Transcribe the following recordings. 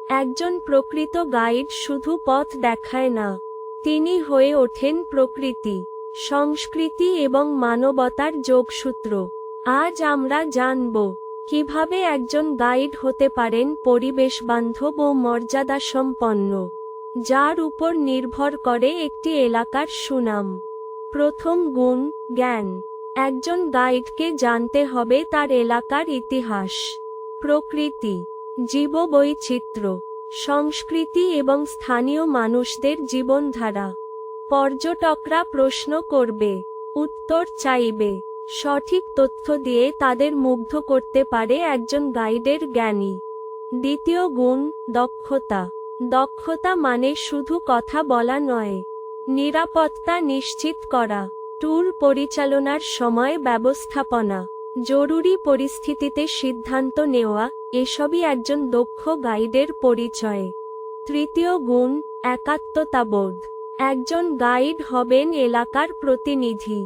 একজন প্রকৃত গাইড শুধু পথ দেখায় না, তিনি হয়ে ওঠেন প্রকৃতি, সংস্কৃতি এবং মানবতার যোগসূত্র। আজ আমরা জানব কিভাবে একজন গাইড হতে পারেন পরিবেশবান্ধব ও মর্যাদাসম্পন্ন, যার উপর নির্ভর করে একটি এলাকার সুনাম। প্রথম গুণ, জ্ঞান। একজন গাইডকে জানতে হবে তার এলাকার ইতিহাস, প্রকৃতি, জীববৈচিত্র্য, সংস্কৃতি এবং স্থানীয় মানুষদের জীবনধারা। পর্যটকরা প্রশ্ন করবে, উত্তর চাইবে, সঠিক তথ্য দিয়ে তাদের মুগ্ধ করতে পারে একজন গাইডের জ্ঞানী। দ্বিতীয় গুণ, দক্ষতা। দক্ষতা মানে শুধু কথা বলা নয়, নিরাপত্তা নিশ্চিত করা, ট্যুর পরিচালনার সময় ব্যবস্থাপনা, জরুরি পরিস্থিতিতে সিদ্ধান্ত নেওয়া, এসবই একজন দক্ষ গাইডের পরিচয়। তৃতীয় গুণ, একাত্মতাবোধ। একজন গাইড হবেন এলাকার প্রতিনিধি।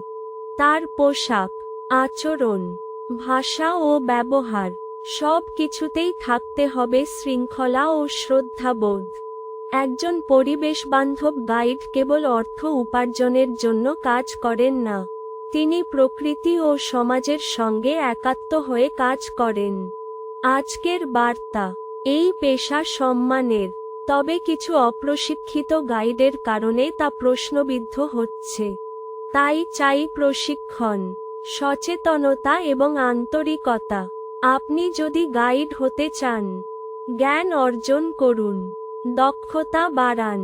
তার পোশাক, আচরণ, ভাষা ও ব্যবহার সব কিছুতেই থাকতে হবে শৃঙ্খলা ও শ্রদ্ধাবোধ। একজন পরিবেশবান্ধব গাইড কেবল অর্থ উপার্জনের জন্য কাজ করেন না, তিনি প্রকৃতি ও সমাজের সঙ্গে একাত্ম হয়ে কাজ করেন। আজকের বার্তা, এই পেশা সম্মানের, তবে কিছু অপ্রশিক্ষিত গাইডের কারণে তা প্রশ্নবিদ্ধ হচ্ছে। তাই চাই প্রশিক্ষণ, সচেতনতা এবং আন্তরিকতা। আপনি যদি গাইড হতে চান, জ্ঞান অর্জন করুন, দক্ষতা বাড়ান,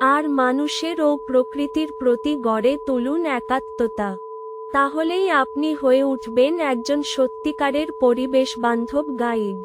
আর মানুষের ও প্রকৃতির প্রতি গড়ে তুলুন একাত্মতা। তাহলেই আপনি হয়ে উঠবেন একজন সত্যিকারের পরিবেশবান্ধব গাইড।